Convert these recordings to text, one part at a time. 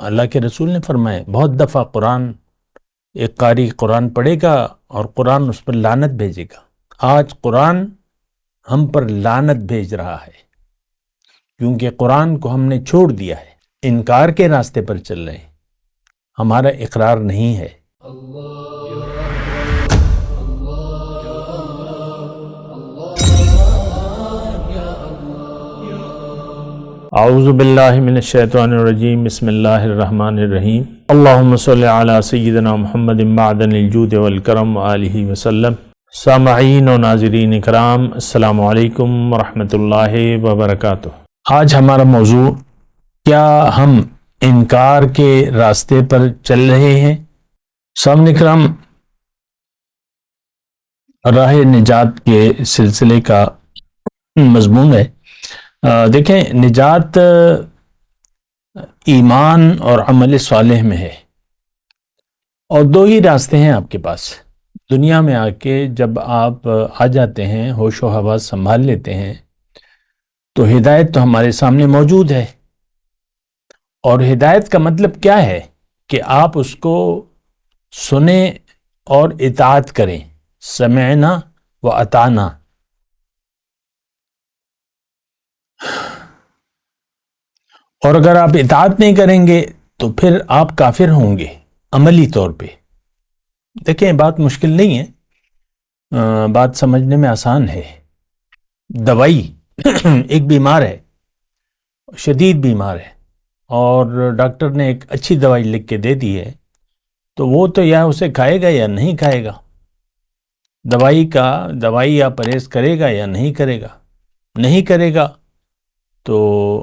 اللہ کے رسول نے فرمایا بہت دفعہ قرآن، ایک قاری قرآن پڑھے گا اور قرآن اس پر لعنت بھیجے گا۔ آج قرآن ہم پر لعنت بھیج رہا ہے کیونکہ قرآن کو ہم نے چھوڑ دیا ہے، انکار کے راستے پر چل رہے ہیں، ہمارا اقرار نہیں ہے۔ اعوذ باللہ من الشیطان الرجیم، بسم اللہ الرحمن الرحیم۔ اللہم صلی علی سیدنا محمد معدن الجود والکرم وآلہ وسلم۔ سامعین و ناظرین اکرام، السلام علیکم ورحمۃ اللہ وبرکاتہ۔ آج ہمارا موضوع، کیا ہم انکار کے راستے پر چل رہے ہیں؟ سامعین اکرام، راہ نجات کے سلسلے کا مضمون ہے۔ دیکھیں، نجات ایمان اور عمل صالح میں ہے، اور دو ہی راستے ہیں آپ کے پاس۔ دنیا میں آ کے جب آپ آ جاتے ہیں، ہوش و حواس سنبھال لیتے ہیں، تو ہدایت تو ہمارے سامنے موجود ہے۔ اور ہدایت کا مطلب کیا ہے؟ کہ آپ اس کو سنیں اور اطاعت کریں، سمعنا و اطعنا۔ اور اگر آپ اطاعت نہیں کریں گے تو پھر آپ کافر ہوں گے عملی طور پہ۔ دیکھیں، بات مشکل نہیں ہے، بات سمجھنے میں آسان ہے۔ دوائی ایک بیمار ہے، شدید بیمار ہے، اور ڈاکٹر نے ایک اچھی دوائی لکھ کے دے دی ہے، تو وہ تو یا اسے کھائے گا یا نہیں کھائے گا۔ دوائی یا پرہیز کرے گا یا نہیں کرے گا۔ نہیں کرے گا تو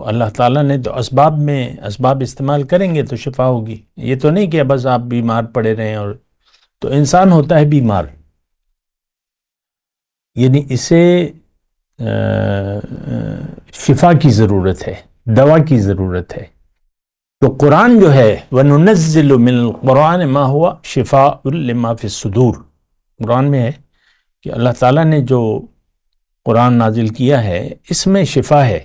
اللہ تعالیٰ نے تو اسباب استعمال کریں گے تو شفا ہوگی۔ یہ تو نہیں کہ بس آپ بیمار پڑے رہیں، اور تو انسان ہوتا ہے بیمار، یعنی اسے شفا کی ضرورت ہے، دوا کی ضرورت ہے۔ تو قرآن جو ہے وَنُنَزِّلُ مِنَ الْقُرْآنِ مَا هُوَ شِفَاءٌ لِمَا فِي الصُّدُورِ، قرآن میں ہے کہ اللہ تعالیٰ نے جو قرآن نازل کیا ہے اس میں شفا ہے،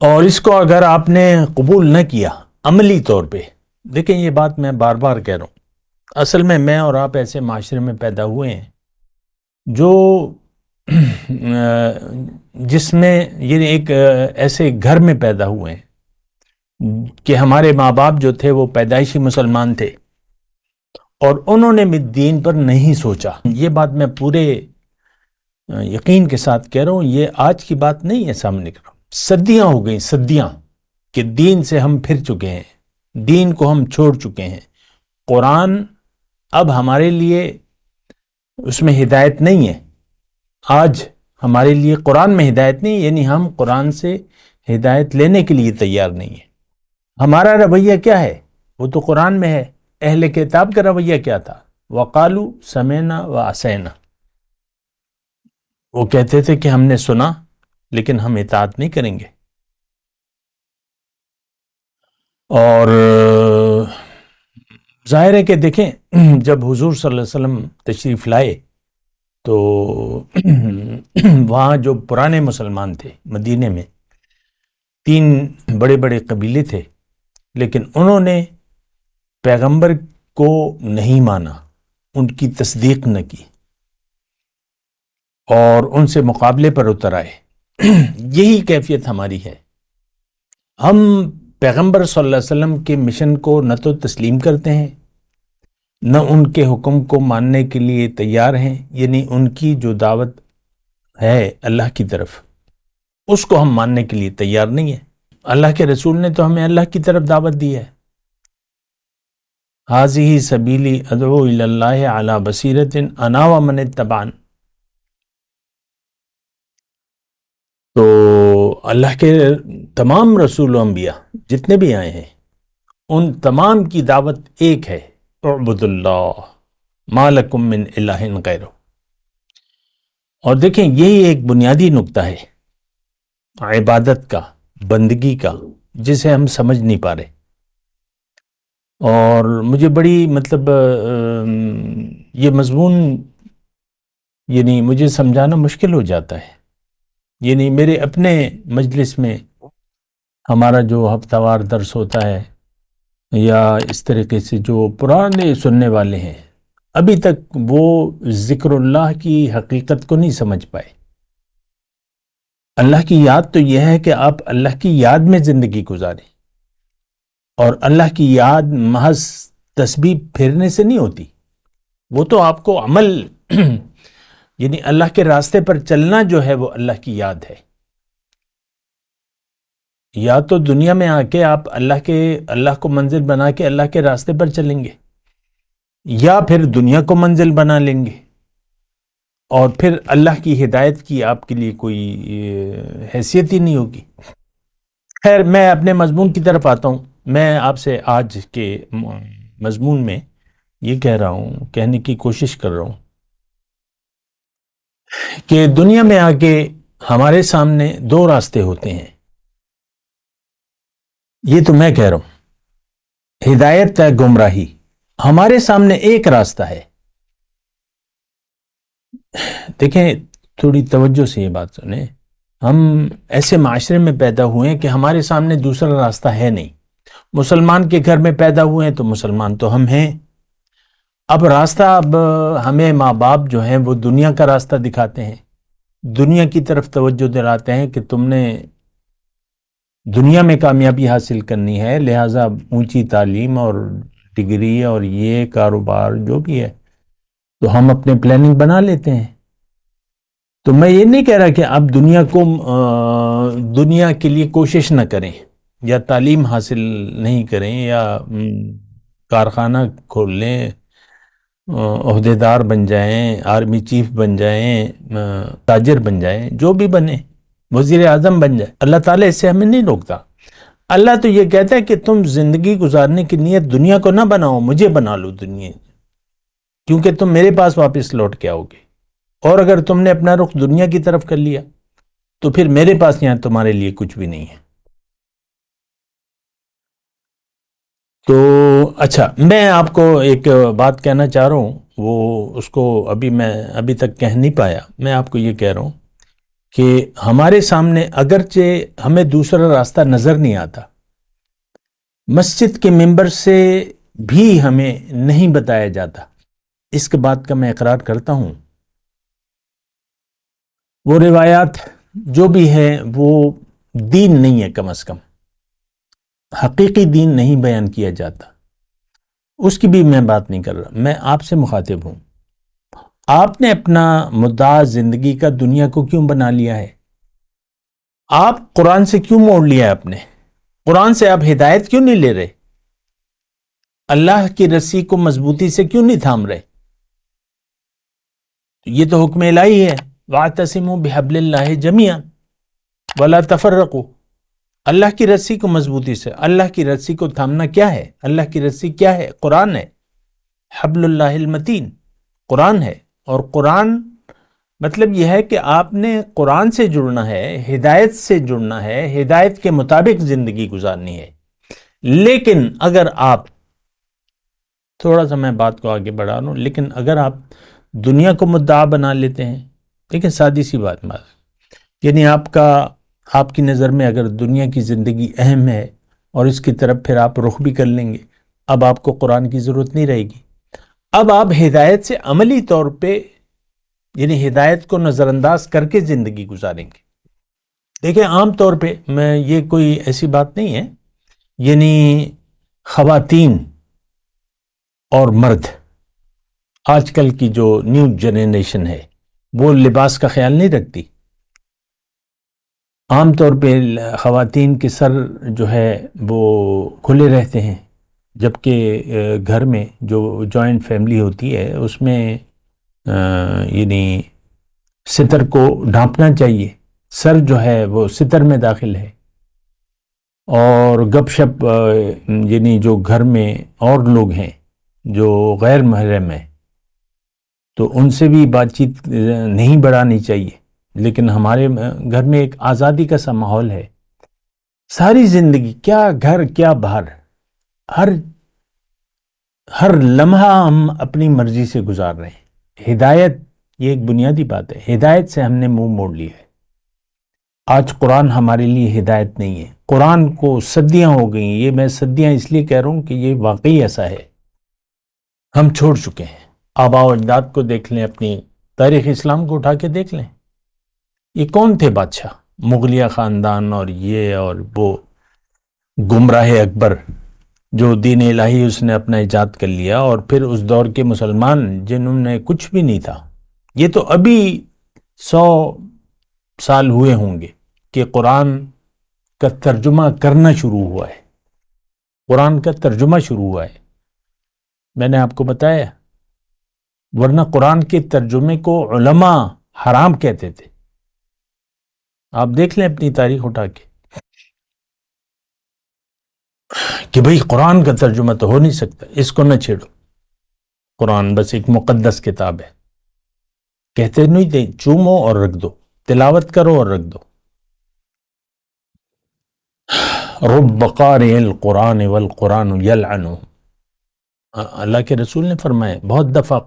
اور اس کو اگر آپ نے قبول نہ کیا عملی طور پہ، دیکھیں یہ بات میں بار بار کہہ رہا ہوں، اصل میں اور آپ ایسے معاشرے میں پیدا ہوئے ہیں جو جس میں یعنی ایک ایسے گھر میں پیدا ہوئے ہیں کہ ہمارے ماں باپ جو تھے وہ پیدائشی مسلمان تھے، اور انہوں نے بھی دین پر نہیں سوچا۔ یہ بات میں پورے یقین کے ساتھ کہہ رہا ہوں، یہ آج کی بات نہیں ہے، سامنے کرو صدیاں ہو گئی، صدیاں کہ دین سے ہم پھر چکے ہیں، دین کو ہم چھوڑ چکے ہیں۔ قرآن اب ہمارے لیے اس میں ہدایت نہیں ہے، آج ہمارے لیے قرآن میں ہدایت نہیں، یعنی ہم قرآن سے ہدایت لینے کے لیے تیار نہیں ہیں۔ ہمارا رویہ کیا ہے؟ وہ تو قرآن میں ہے۔ اہل کتاب کا رویہ کیا تھا؟ وَقَالُوا سَمِعْنَا وَعَصَيْنَا، وہ کہتے تھے کہ ہم نے سنا لیکن ہم اطاعت نہیں کریں گے۔ اور ظاہر ہے کہ دیکھیں، جب حضور صلی اللہ علیہ وسلم تشریف لائے تو وہاں جو پرانے مسلمان تھے مدینے میں، 3 بڑے بڑے قبیلے تھے، لیکن انہوں نے پیغمبر کو نہیں مانا، ان کی تصدیق نہ کی، اور ان سے مقابلے پر اتر آئے۔ یہی کیفیت ہماری ہے، ہم پیغمبر صلی اللہ علیہ وسلم کے مشن کو نہ تو تسلیم کرتے ہیں، نہ ان کے حکم کو ماننے کے لیے تیار ہیں، یعنی ان کی جو دعوت ہے اللہ کی طرف، اس کو ہم ماننے کے لیے تیار نہیں ہیں۔ اللہ کے رسول نے تو ہمیں اللہ کی طرف دعوت دی ہے، ھذہ سبیلی ادعو الی اللہ علی بصیرۃ انا ومن اتبعن۔ تو اللہ کے تمام رسول و انبیاء جتنے بھی آئے ہیں، ان تمام کی دعوت ایک ہے، اعبدوا اللہ ما لکم من الہ غیرہ۔ اور دیکھیں، یہی ایک بنیادی نقطہ ہے عبادت کا، بندگی کا، جسے ہم سمجھ نہیں پا رہے۔ اور مجھے بڑی یہ مضمون یعنی مجھے سمجھانا مشکل ہو جاتا ہے، یعنی میرے اپنے مجلس میں ہمارا جو ہفتہ وار درس ہوتا ہے یا اس طریقے سے جو پرانے سننے والے ہیں ابھی تک وہ ذکر اللہ کی حقیقت کو نہیں سمجھ پائے۔ اللہ کی یاد تو یہ ہے کہ آپ اللہ کی یاد میں زندگی گزاریں، اور اللہ کی یاد محض تسبیح پھیرنے سے نہیں ہوتی، وہ تو آپ کو عمل یعنی اللہ کے راستے پر چلنا جو ہے وہ اللہ کی یاد ہے۔ یا تو دنیا میں آ کے آپ اللہ کو منزل بنا کے اللہ کے راستے پر چلیں گے، یا پھر دنیا کو منزل بنا لیں گے، اور پھر اللہ کی ہدایت کی آپ کے لیے کوئی حیثیت ہی نہیں ہوگی۔ خیر، میں اپنے مضمون کی طرف آتا ہوں۔ میں آپ سے آج کے مضمون میں یہ کہنے کی کوشش کر رہا ہوں کہ دنیا میں آ کے ہمارے سامنے دو راستے ہوتے ہیں، یہ تو میں کہہ رہا ہوں، ہدایت یا گمراہی۔ ہمارے سامنے ایک راستہ ہے۔ دیکھیں، تھوڑی توجہ سے یہ بات سنیں، ہم ایسے معاشرے میں پیدا ہوئے ہیں کہ ہمارے سامنے دوسرا راستہ ہے نہیں۔ مسلمان کے گھر میں پیدا ہوئے ہیں تو مسلمان تو ہم ہیں۔ اب ہمیں ماں باپ جو ہیں وہ دنیا کا راستہ دکھاتے ہیں، دنیا کی طرف توجہ دلاتے ہیں کہ تم نے دنیا میں کامیابی حاصل کرنی ہے، لہٰذا اونچی تعلیم اور ڈگری اور یہ کاروبار جو بھی ہے تو ہم اپنے پلاننگ بنا لیتے ہیں۔ تو میں یہ نہیں کہہ رہا کہ آپ دنیا کے لیے کوشش نہ کریں، یا تعلیم حاصل نہیں کریں، یا کارخانہ کھول لیں، عہدیدار بن جائیں، آرمی چیف بن جائیں، تاجر بن جائیں، جو بھی بنے، وزیر اعظم بن جائیں۔ اللہ تعالیٰ اس سے ہمیں نہیں روکتا۔ اللہ تو یہ کہتا ہے کہ تم زندگی گزارنے کی نیت دنیا کو نہ بناؤ، مجھے بنا لو دنیا، کیونکہ تم میرے پاس واپس لوٹ کے آؤ گے۔ اور اگر تم نے اپنا رخ دنیا کی طرف کر لیا تو پھر میرے پاس یہاں تمہارے لیے کچھ بھی نہیں ہے۔ تو اچھا، میں آپ کو ایک بات کہنا چاہ رہا ہوں، وہ اس کو میں ابھی تک کہہ نہیں پایا۔ میں آپ کو یہ کہہ رہا ہوں کہ ہمارے سامنے اگرچہ ہمیں دوسرا راستہ نظر نہیں آتا، مسجد کے ممبر سے بھی ہمیں نہیں بتایا جاتا، اس کے بات کا میں اقرار کرتا ہوں۔ وہ روایات جو بھی ہے وہ دین نہیں ہے، کم از کم حقیقی دین نہیں بیان کیا جاتا، اس کی بھی میں بات نہیں کر رہا۔ میں آپ سے مخاطب ہوں۔ آپ نے اپنا مدعا زندگی کا دنیا کو کیوں بنا لیا ہے؟ آپ قرآن سے کیوں موڑ لیا ہے؟ اپنے قرآن سے آپ ہدایت کیوں نہیں لے رہے؟ اللہ کی رسی کو مضبوطی سے کیوں نہیں تھام رہے؟ یہ تو حکم الہی ہے، وَاعْتَصِمُوا بِحَبْلِ اللَّهِ جَمِيعًا وَلَا تَفَرَّقُوا۔ اللہ کی رسی کو مضبوطی سے، اللہ کی رسی کو تھامنا کیا ہے؟ اللہ کی رسی کیا ہے؟ قرآن ہے، حبل اللہ المتین قرآن ہے۔ اور قرآن مطلب یہ ہے کہ آپ نے قرآن سے جڑنا ہے، ہدایت سے جڑنا ہے، ہدایت کے مطابق زندگی گزارنی ہے۔ لیکن اگر آپ تھوڑا سا میں بات کو آگے بڑھا رہا ہوں، لیکن اگر آپ دنیا کو مدعا بنا لیتے ہیں، لیکن سادی سی بات یعنی آپ کی نظر میں اگر دنیا کی زندگی اہم ہے اور اس کی طرف پھر آپ رخ بھی کر لیں گے، اب آپ کو قرآن کی ضرورت نہیں رہے گی۔ اب آپ ہدایت سے عملی طور پہ یعنی ہدایت کو نظر انداز کر کے زندگی گزاریں گے۔ دیکھیں، عام طور پہ یہ کوئی ایسی بات نہیں ہے، یعنی خواتین اور مرد، آج کل کی جو نیو جنریشن ہے وہ لباس کا خیال نہیں رکھتی۔ عام طور پہ خواتین کے سر جو ہے وہ کھلے رہتے ہیں، جبکہ گھر میں جو جوائنٹ فیملی ہوتی ہے اس میں یعنی ستر کو ڈھانپنا چاہیے، سر جو ہے وہ ستر میں داخل ہے۔ اور گپ شپ یعنی جو گھر میں اور لوگ ہیں جو غیر محرم ہیں تو ان سے بھی بات چیت نہیں بڑھانی چاہیے، لیکن ہمارے گھر میں ایک آزادی کا سا ماحول ہے۔ ساری زندگی، کیا گھر کیا باہر، ہر لمحہ ہم اپنی مرضی سے گزار رہے ہیں۔ ہدایت یہ ایک بنیادی بات ہے، ہدایت سے ہم نے منہ موڑ لیا ہے۔ آج قرآن ہمارے لیے ہدایت نہیں ہے۔ قرآن کو صدیاں ہو گئیں. یہ میں صدیاں اس لیے کہہ رہا ہوں کہ یہ واقعی ایسا ہے. ہم چھوڑ چکے ہیں. آباء و اجداد کو دیکھ لیں، اپنی تاریخ اسلام کو اٹھا کے دیکھ لیں. یہ کون تھے بادشاہ؟ مغلیہ خاندان اور یہ اور وہ گمراہ اکبر جو دین الہی اس نے اپنا ایجاد کر لیا، اور پھر اس دور کے مسلمان جنہوں نے کچھ بھی نہیں تھا. یہ تو ابھی 100 سال ہوئے ہوں گے کہ قرآن کا ترجمہ کرنا شروع ہوا ہے. قرآن کا ترجمہ شروع ہوا ہے. میں نے آپ کو بتایا، ورنہ قرآن کے ترجمے کو علماء حرام کہتے تھے. آپ دیکھ لیں اپنی تاریخ اٹھا کے کہ بھئی قرآن کا ترجمہ تو ہو نہیں سکتا، اس کو نہ چھیڑو. قرآن بس ایک مقدس کتاب ہے. کہتے نہیں تھے چومو اور رکھ دو، تلاوت کرو اور رکھ دو. رب قارئ القرآن والقرآن یلعنہ. اللہ کے رسول نے فرمایا بہت دفعہ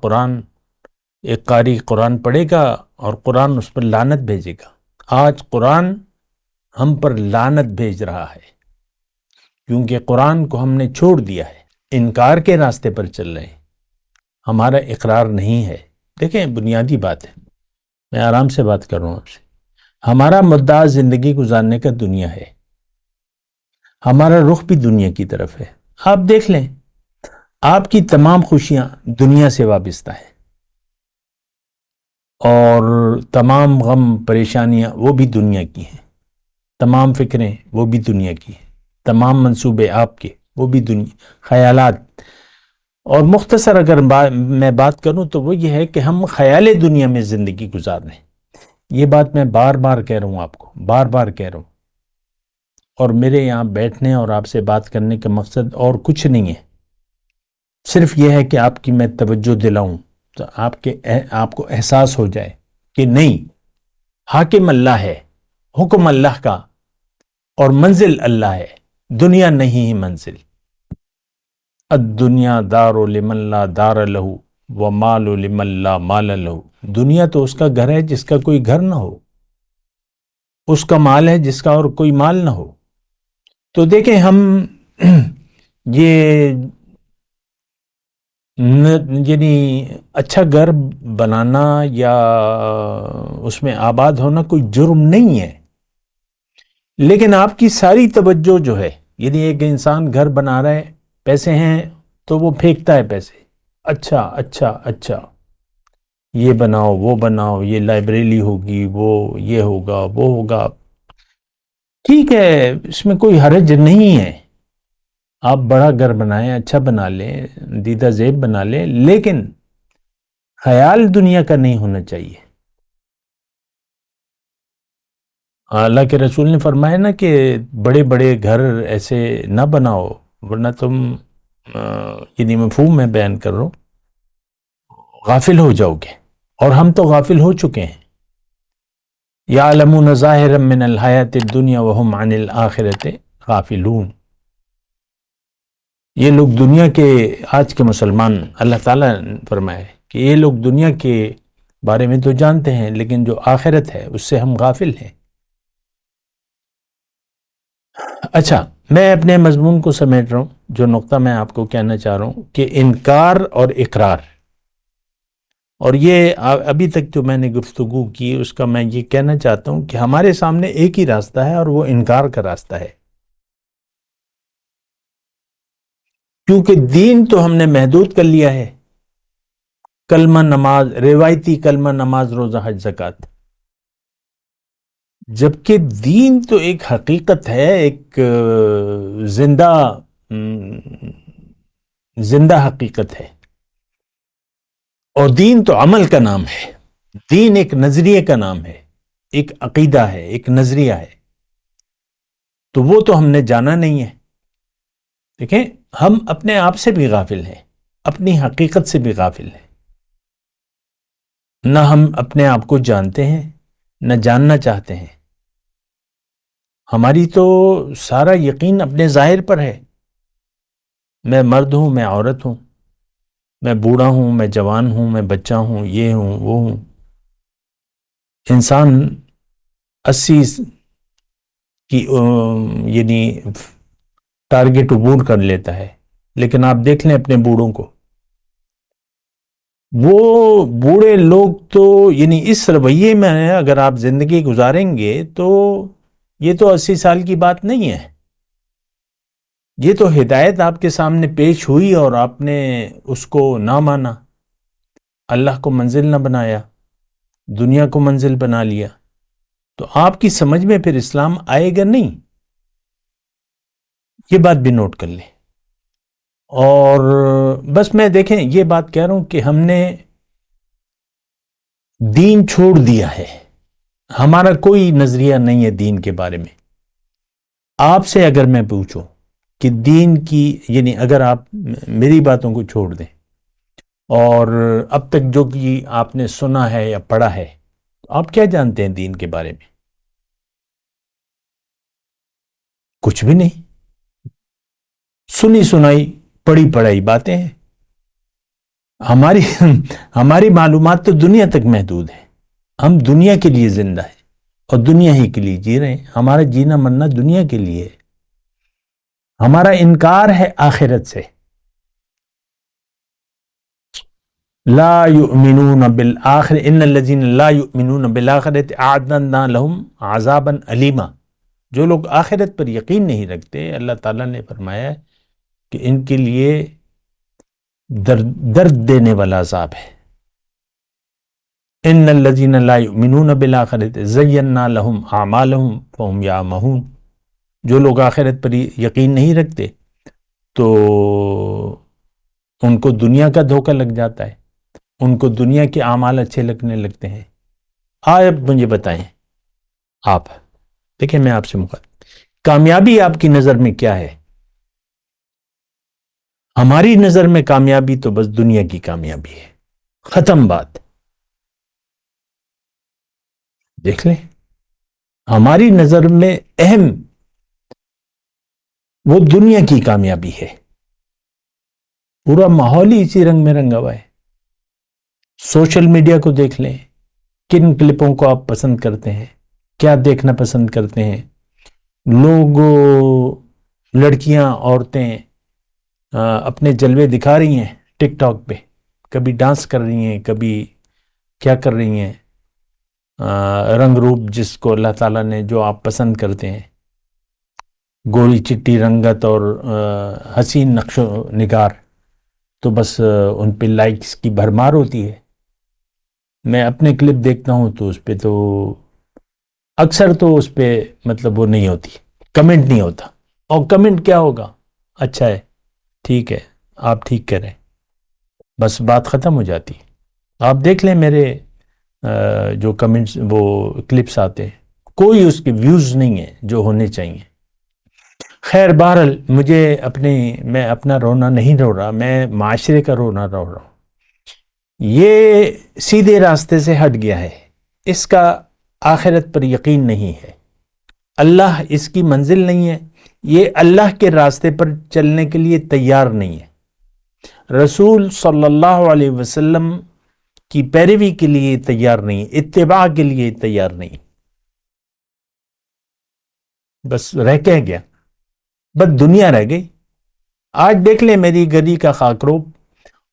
ایک قاری قرآن پڑھے گا اور قرآن اس پر لعنت بھیجے گا. آج قرآن ہم پر لعنت بھیج رہا ہے کیونکہ قرآن کو ہم نے چھوڑ دیا ہے، انکار کے راستے پر چل رہے ہیں. ہمارا اقرار نہیں ہے. دیکھیں بنیادی بات ہے، میں آرام سے بات کر رہا ہوں آپ سے. ہمارا مدعا زندگی گزارنے کا دنیا ہے، ہمارا رخ بھی دنیا کی طرف ہے. آپ دیکھ لیں آپ کی تمام خوشیاں دنیا سے وابستہ ہیں، اور تمام غم پریشانیاں وہ بھی دنیا کی ہیں، تمام فکریں وہ بھی دنیا کی ہیں، تمام منصوبے آپ کے وہ بھی خیالات. اور مختصر اگر میں بات کروں تو وہ یہ ہے کہ ہم خیال دنیا میں زندگی گزار رہے ہیں. یہ بات میں بار بار کہہ رہا ہوں، آپ کو بار بار کہہ رہا ہوں. اور میرے یہاں بیٹھنے اور آپ سے بات کرنے کا مقصد اور کچھ نہیں ہے، صرف یہ ہے کہ آپ کی میں توجہ دلاؤں تو آپ کو احساس ہو جائے کہ نہیں، حاکم اللہ ہے، حکم اللہ کا، اور منزل اللہ ہے، دنیا نہیں ہے منزل. الدنیا دار لمن لا دار لہو ومال لمن لا مال لہو. دنیا تو اس کا گھر ہے جس کا کوئی گھر نہ ہو، اس کا مال ہے جس کا اور کوئی مال نہ ہو. تو دیکھیں ہم یہ یعنی اچھا گھر بنانا یا اس میں آباد ہونا کوئی جرم نہیں ہے، لیکن آپ کی ساری توجہ جو ہے، یعنی ایک انسان گھر بنا رہا ہے، پیسے ہیں تو وہ پھینکتا ہے پیسے. اچھا اچھا اچھا، یہ بناؤ وہ بناؤ، یہ لائبریری ہوگی، وہ یہ ہوگا وہ ہوگا. ٹھیک ہے، اس میں کوئی حرج نہیں ہے. آپ بڑا گھر بنائیں، اچھا بنا لیں، دیدہ زیب بنا لیں، لیکن خیال دنیا کا نہیں ہونا چاہیے. اللہ کے رسول نے فرمایا نا کہ بڑے بڑے گھر ایسے نہ بناؤ، ورنہ تم یعنی مفہوم میں بیان کر رہا ہوں، غافل ہو جاؤ گے. اور ہم تو غافل ہو چکے ہیں. یعلمون ظاہرا من الحیات الدنیا وهم عن الآخرۃ غافلون. یہ لوگ دنیا کے، آج کے مسلمان، اللہ تعالیٰ نے فرمایا کہ یہ لوگ دنیا کے بارے میں تو جانتے ہیں لیکن جو آخرت ہے اس سے ہم غافل ہیں. اچھا، میں اپنے مضمون کو سمیٹ رہا ہوں. جو نقطہ میں آپ کو کہنا چاہ رہا ہوں کہ انکار اور اقرار، اور یہ ابھی تک جو میں نے گفتگو کی اس کا میں یہ کہنا چاہتا ہوں کہ ہمارے سامنے ایک ہی راستہ ہے اور وہ انکار کا راستہ ہے. کیونکہ دین تو ہم نے محدود کر لیا ہے، کلمہ نماز، روایتی کلمہ نماز، روزہ حج زکوٰۃ، جبکہ دین تو ایک حقیقت ہے، ایک زندہ حقیقت ہے. اور دین تو عمل کا نام ہے، دین ایک نظریے کا نام ہے، ایک عقیدہ ہے، ایک نظریہ ہے. تو وہ تو ہم نے جانا نہیں ہے. دیکھیں ہم اپنے آپ سے بھی غافل ہیں، اپنی حقیقت سے بھی غافل ہیں. نہ ہم اپنے آپ کو جانتے ہیں، نہ جاننا چاہتے ہیں. ہماری تو سارا یقین اپنے ظاہر پر ہے. میں مرد ہوں، میں عورت ہوں، میں بوڑھا ہوں، میں جوان ہوں، میں بچہ ہوں، یہ ہوں وہ ہوں. انسان کی یعنی ٹارگٹ عبور کر لیتا ہے. لیکن آپ دیکھ لیں اپنے بوڑھوں کو، وہ بوڑھے لوگ تو یعنی اس رویے میں اگر آپ زندگی گزاریں گے تو یہ تو 80 سال کی بات نہیں ہے. یہ تو ہدایت آپ کے سامنے پیش ہوئی اور آپ نے اس کو نہ مانا، اللہ کو منزل نہ بنایا، دنیا کو منزل بنا لیا، تو آپ کی سمجھ میں پھر اسلام آئے گا نہیں. یہ بات بھی نوٹ کر لیں. اور بس میں دیکھیں یہ بات کہہ رہا ہوں کہ ہم نے دین چھوڑ دیا ہے، ہمارا کوئی نظریہ نہیں ہے دین کے بارے میں. آپ سے اگر میں پوچھوں کہ دین کی یعنی اگر آپ میری باتوں کو چھوڑ دیں اور اب تک جو کہ آپ نے سنا ہے یا پڑھا ہے، تو آپ کیا جانتے ہیں دین کے بارے میں؟ کچھ بھی نہیں. سنی سنائی پڑھی پڑھائی باتیں ہیں. ہماری ہماری معلومات تو دنیا تک محدود ہے. ہم دنیا کے لیے زندہ ہیں اور دنیا ہی کے لیے جی رہے ہیں. ہمارا جینا مرنا دنیا کے لیے ہے. ہمارا انکار ہے آخرت سے. لا یؤمنون بالآخر ان الذین لا یؤمنون بالآخرۃ اعتدنا لهم عذابا علیما. جو لوگ آخرت پر یقین نہیں رکھتے، اللہ تعالیٰ نے فرمایا کہ ان کے لیے درد دینے والا عذاب ہے. ان الذین لا یؤمنون بالآخرۃ زینا لهم اعمالهم فهم یعمہون. جو لوگ آخرت پر یقین نہیں رکھتے تو ان کو دنیا کا دھوکہ لگ جاتا ہے، ان کو دنیا کے اعمال اچھے لگنے لگتے ہیں. اب مجھے بتائیں آپ، دیکھیں میں آپ سے کامیابی آپ کی نظر میں کیا ہے؟ ہماری نظر میں کامیابی تو بس دنیا کی کامیابی ہے، ختم بات. دیکھ لیں ہماری نظر میں اہم وہ دنیا کی کامیابی ہے. پورا ماحول ہی اسی رنگ میں رنگا ہوا ہے. سوشل میڈیا کو دیکھ لیں، کن کلپوں کو آپ پسند کرتے ہیں، کیا دیکھنا پسند کرتے ہیں. لوگ لڑکیاں عورتیں اپنے جلوے دکھا رہی ہیں ٹک ٹاک پہ، کبھی ڈانس کر رہی ہیں، کبھی کیا کر رہی ہیں. رنگ روپ جس کو اللہ تعالیٰ نے جو آپ پسند کرتے ہیں، گوری چٹی رنگت اور حسین نقش و نگار، تو بس ان پہ لائکس کی بھرمار ہوتی ہے. میں اپنے کلپ دیکھتا ہوں تو اس پہ تو اکثر تو اس پہ مطلب وہ نہیں ہوتی، کمنٹ نہیں ہوتا. اور کمنٹ کیا ہوگا؟ اچھا ہے، ٹھیک ہے، آپ ٹھیک کریں، بس بات ختم ہو جاتی. آپ دیکھ لیں میرے جو کمنٹس وہ کلپس آتے ہیں، کوئی اس کے ویوز نہیں ہیں جو ہونے چاہیے. خیر بہرحال میں اپنا رونا نہیں رو رہا، میں معاشرے کا رونا رو رہا ہوں. یہ سیدھے راستے سے ہٹ گیا ہے، اس کا آخرت پر یقین نہیں ہے، اللہ اس کی منزل نہیں ہے، یہ اللہ کے راستے پر چلنے کے لیے تیار نہیں ہے، رسول صلی اللہ علیہ وسلم کی پیروی کے لیے تیار نہیں، اتباع کے لیے تیار نہیں. بس رہ کے گیا، بس دنیا رہ گئی. آج دیکھ لیں میری گلی کا خاکروب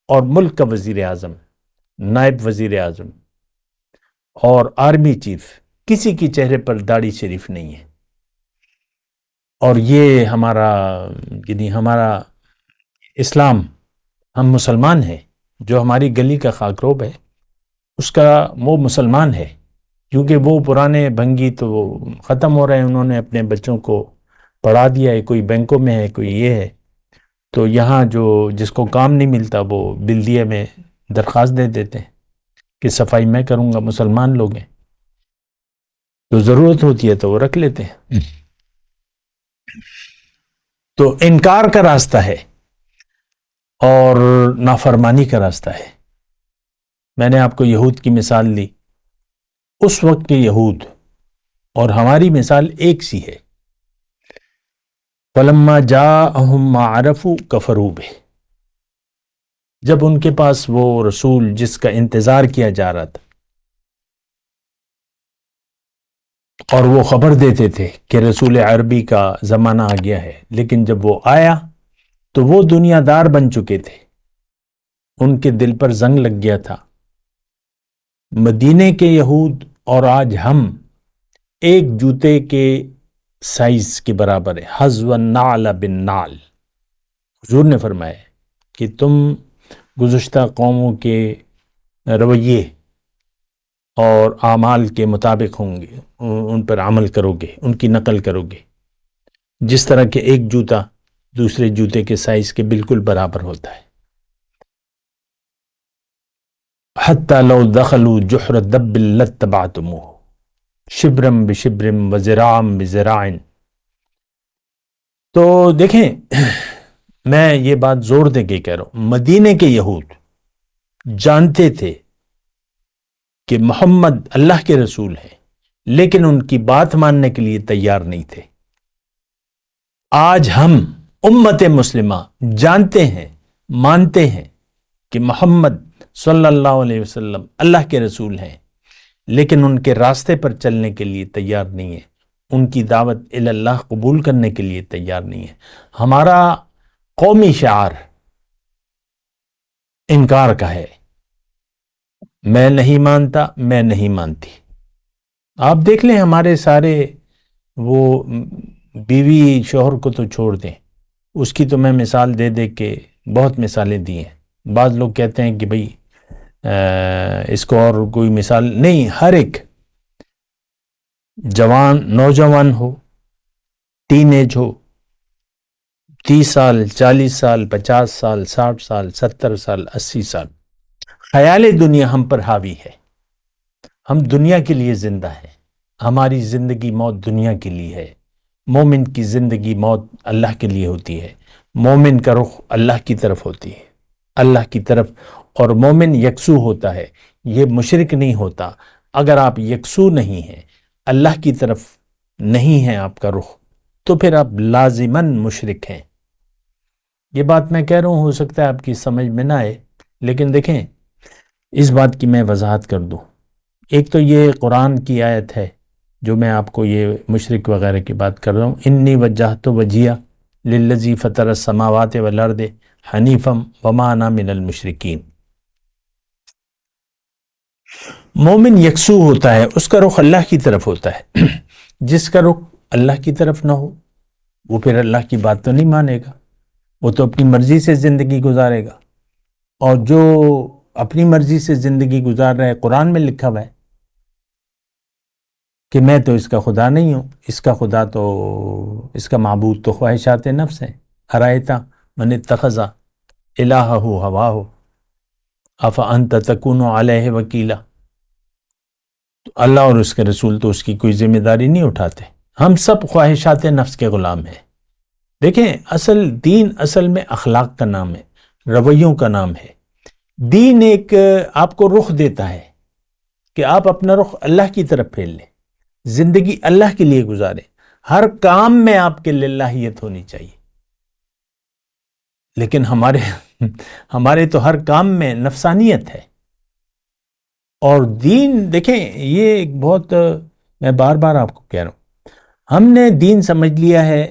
اور ملک کا وزیر اعظم، نائب وزیر اعظم اور آرمی چیف، کسی کی چہرے پر داڑھی شریف نہیں ہے. اور یہ ہمارا اسلام، ہم مسلمان ہیں، جو ہماری گلی کا خاکروب ہے اس کا وہ مسلمان ہے. کیونکہ وہ پرانے بھنگی تو ختم ہو رہے ہیں، انہوں نے اپنے بچوں کو پڑھا دیا ہے، کوئی بینکوں میں ہے، کوئی یہ ہے. تو یہاں جس کو کام نہیں ملتا وہ بلدیہ میں درخواست دے دیتے ہیں کہ صفائی میں کروں گا. مسلمان لوگ ہیں تو ضرورت ہوتی ہے تو وہ رکھ لیتے ہیں. تو انکار کا راستہ ہے اور نافرمانی کا راستہ ہے. میں نے آپ کو یہود کی مثال دی. اس وقت کے یہود اور ہماری مثال ایک سی ہے. فَلَمَّا جَاءَهُم مَّا عَرَفُوا كَفَرُوا بِهِ. جب ان کے پاس وہ رسول جس کا انتظار کیا جا رہا تھا اور وہ خبر دیتے تھے کہ رسول عربی کا زمانہ آ گیا ہے، لیکن جب وہ آیا تو وہ دنیا دار بن چکے تھے، ان کے دل پر زنگ لگ گیا تھا۔ مدینے کے یہود اور آج ہم ایک جوتے کے سائز کے برابر ہے، حذو النعل بالنعل۔ حضور نے فرمایا کہ تم گزشتہ قوموں کے رویے اور اعمال کے مطابق ہوں گے، ان پر عمل کرو گے، ان کی نقل کرو گے، جس طرح کہ ایک جوتا دوسرے جوتے کے سائز کے بالکل برابر ہوتا ہے۔ حتی لو دخلوا جحر دب لاتبعتموہ شبرم بشبرم وذراعم بذراع۔ تو دیکھیں، میں یہ بات زور دے کے کہہ رہا ہوں، مدینے کے یہود جانتے تھے کہ محمد اللہ کے رسول ہیں، لیکن ان کی بات ماننے کے لیے تیار نہیں تھے۔ آج ہم امت مسلمہ جانتے ہیں، مانتے ہیں کہ محمد صلی اللہ علیہ وسلم اللہ کے رسول ہیں، لیکن ان کے راستے پر چلنے کے لیے تیار نہیں ہے، ان کی دعوت الی اللہ قبول کرنے کے لیے تیار نہیں ہے۔ ہمارا قومی شعار انکار کا ہے، میں نہیں مانتا، میں نہیں مانتی۔ آپ دیکھ لیں ہمارے سارے، وہ بیوی شوہر کو تو چھوڑ دیں، اس کی تو میں مثال دے دے کے بہت مثالیں دی ہیں۔ بعض لوگ کہتے ہیں کہ بھئی اس کو اور کوئی مثال نہیں، ہر ایک جوان، نوجوان ہو، ٹین ایج ہو، 30 سال، 40 سال، 50 سال، 60 سال، 70 سال، 80 سال، خیال دنیا ہم پر حاوی ہے۔ ہم دنیا کے لیے زندہ ہیں، ہماری زندگی موت دنیا کے لیے ہے۔ مومن کی زندگی موت اللہ کے لیے ہوتی ہے، مومن کا رخ اللہ کی طرف ہوتی ہے، اللہ کی طرف، اور مومن یکسو ہوتا ہے، یہ مشرک نہیں ہوتا۔ اگر آپ یکسو نہیں ہیں، اللہ کی طرف نہیں ہے آپ کا رخ، تو پھر آپ لازماً مشرک ہیں۔ یہ بات میں کہہ رہا ہوں، ہو سکتا ہے آپ کی سمجھ میں نہ آئے، لیکن دیکھیں اس بات کی میں وضاحت کر دوں۔ ایک تو یہ قرآن کی آیت ہے جو میں آپ کو یہ مشرک وغیرہ کی بات کر رہا ہوں، انی وجہت وجہیہ للذی فطر السماوات والارض حنیفا وما انا من المشرکین۔ مومن یکسو ہوتا ہے، اس کا رخ اللہ کی طرف ہوتا ہے۔ جس کا رخ اللہ کی طرف نہ ہو وہ پھر اللہ کی بات تو نہیں مانے گا، وہ تو اپنی مرضی سے زندگی گزارے گا، اور جو اپنی مرضی سے زندگی گزار رہا ہے، قرآن میں لکھا ہوا ہے کہ میں تو اس کا خدا نہیں ہوں، اس کا خدا تو، اس کا معبود تو خواہشات نفس ہے۔ ارائیتا من اتخذ الہہ ہواہ افانت تکون علیہ وکیلا۔ تو اللہ اور اس کے رسول تو اس کی کوئی ذمہ داری نہیں اٹھاتے، ہم سب خواہشات نفس کے غلام ہیں۔ دیکھیں، دین اصل میں اخلاق کا نام ہے، رویوں کا نام ہے۔ دین ایک آپ کو رخ دیتا ہے کہ آپ اپنا رخ اللہ کی طرف پھیر لیں، زندگی اللہ کے لیے گزاریں، ہر کام میں آپ کے للہیت ہونی چاہیے۔ لیکن ہمارے تو ہر کام میں نفسانیت ہے۔ اور دین، دیکھیں یہ ایک بہت، میں بار بار آپ کو کہہ رہا ہوں، ہم نے دین سمجھ لیا ہے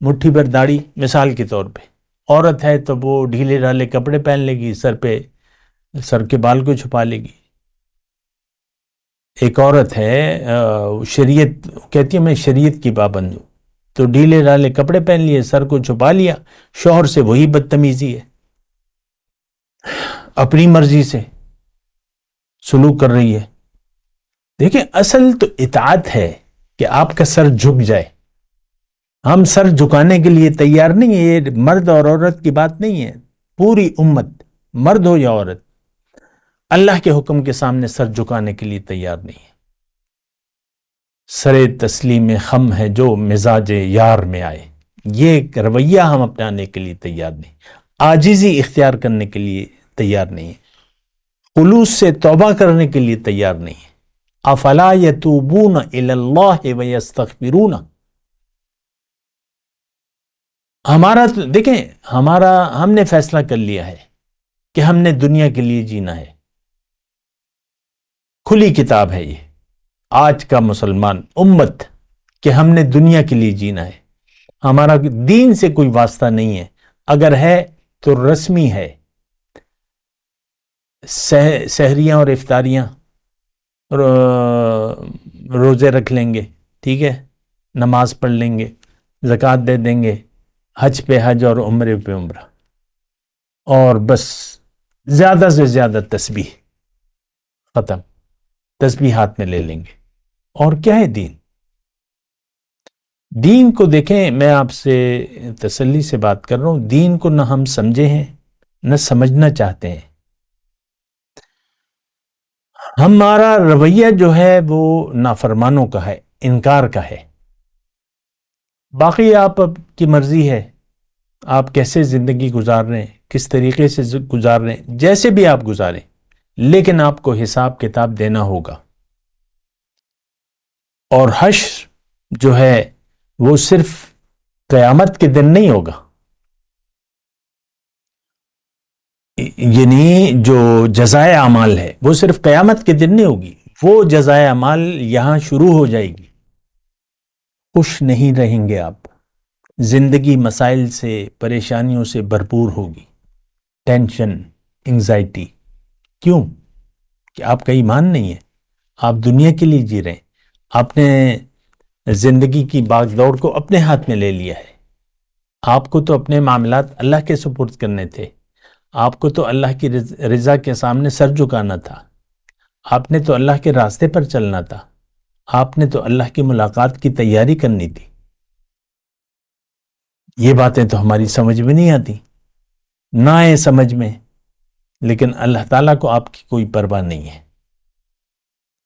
مٹھی بھر داڑھی، مثال کے طور پہ عورت ہے تو وہ ڈھیلے ڈھالے کپڑے پہن لے گی، سر کے بال کو چھپا لے گی۔ ایک عورت ہے، شریعت کہتی ہے میں شریعت کی پابند ہوں، تو ڈھیلے ڈھالے کپڑے پہن لیے، سر کو چھپا لیا، شوہر سے وہی بدتمیزی ہے، اپنی مرضی سے سلوک کر رہی ہے۔ دیکھیں اصل تو اطاعت ہے کہ آپ کا سر جھک جائے۔ ہم سر جھکانے کے لیے تیار نہیں ہیں، یہ مرد اور عورت کی بات نہیں ہے، پوری امت، مرد ہو یا عورت، اللہ کے حکم کے سامنے سر جھکانے کے لیے تیار نہیں ہے۔ سر تسلیم خم ہے جو مزاج یار میں آئے، یہ رویہ ہم اپنانے کے لیے تیار نہیں، عاجزی اختیار کرنے کے لیے تیار نہیں ہے، خلوص سے توبہ کرنے کے لیے تیار نہیں ہے۔ افلا یتوبون الی اللہ ویستغفرون۔ ہمارا تو دیکھیں، ہم نے فیصلہ کر لیا ہے کہ ہم نے دنیا کے لیے جینا ہے، کھلی کتاب ہے یہ، آج کا مسلمان امت کہ ہم نے دنیا کے لیے جینا ہے، ہمارا دین سے کوئی واسطہ نہیں ہے، اگر ہے تو رسمی ہے، سحریاں اور افطاریاں، روزے رکھ لیں گے، ٹھیک ہے، نماز پڑھ لیں گے، زکوٰۃ دے دیں گے، حج پہ حج اور عمرے پہ عمرہ، اور بس زیادہ سے زیادہ تسبیح، ختم، تسبیح ہاتھ میں لے لیں گے۔ اور کیا ہے دین؟ دین کو دیکھیں، میں آپ سے تسلی سے بات کر رہا ہوں، دین کو نہ ہم سمجھے ہیں نہ سمجھنا چاہتے ہیں۔ ہمارا رویہ جو ہے وہ نافرمانوں کا ہے، انکار کا ہے۔ باقی آپ کی مرضی ہے، آپ کیسے زندگی گزار رہے ہیں، کس طریقے سے گزار رہے ہیں، جیسے بھی آپ گزاریں، لیکن آپ کو حساب کتاب دینا ہوگا۔ اور حشر جو ہے وہ صرف قیامت کے دن نہیں ہوگا، یعنی جو جزائے اعمال ہے وہ صرف قیامت کے دن نہیں ہوگی، وہ جزائے اعمال یہاں شروع ہو جائے گی۔ خوش نہیں رہیں گے آپ، زندگی مسائل سے، پریشانیوں سے بھرپور ہوگی، ٹینشن، انگزائٹی۔ کیوں؟ کہ آپ کا ایمان نہیں ہے، آپ دنیا کے لیے جی رہے ہیں، آپ نے زندگی کی باغ دوڑ کو اپنے ہاتھ میں لے لیا ہے۔ آپ کو تو اپنے معاملات اللہ کے سپرد کرنے تھے، آپ کو تو اللہ کی رضا کے سامنے سر جھکانا تھا، آپ نے تو اللہ کے راستے پر چلنا تھا، آپ نے تو اللہ کی ملاقات کی تیاری کرنی تھی۔ یہ باتیں تو ہماری سمجھ میں نہیں آتی، نہ آئے سمجھ میں، لیکن اللہ تعالیٰ کو آپ کی کوئی پرواہ نہیں ہے۔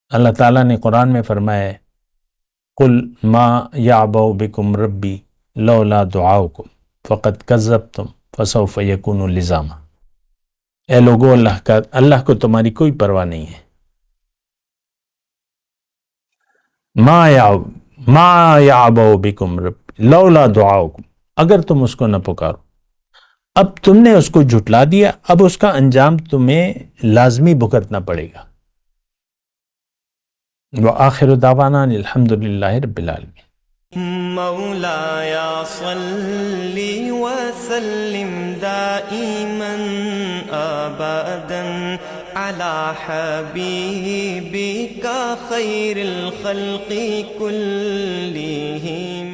اللہ تعالیٰ نے قرآن میں فرمایا ہے، قُلْ مَا يَعْبَأُ بِكُمْ رَبِّي لَوْلَا دُعَاؤُكُمْ فَقَدْ كَذَّبْتُمْ فَسَوْفَ يَكُونُ لِزَامًا۔ اے لوگو، اللہ کو تمہاری کوئی پرواہ نہیں ہے۔ مَا يَعْبَأُ بِكُمْ رَبِّي لَوْلَا دُعَاؤُكُمْ، اگر تم اس کو نہ پکارو، اب تم نے اس کو جھٹلا دیا، اب اس کا انجام تمہیں لازمی بھگتنا پڑے گا۔ وآخر دعوانا الحمد للہ رب العالمین۔ مولاي صل وسلم دائما ابدا على حبيبك خير الخلق كلهم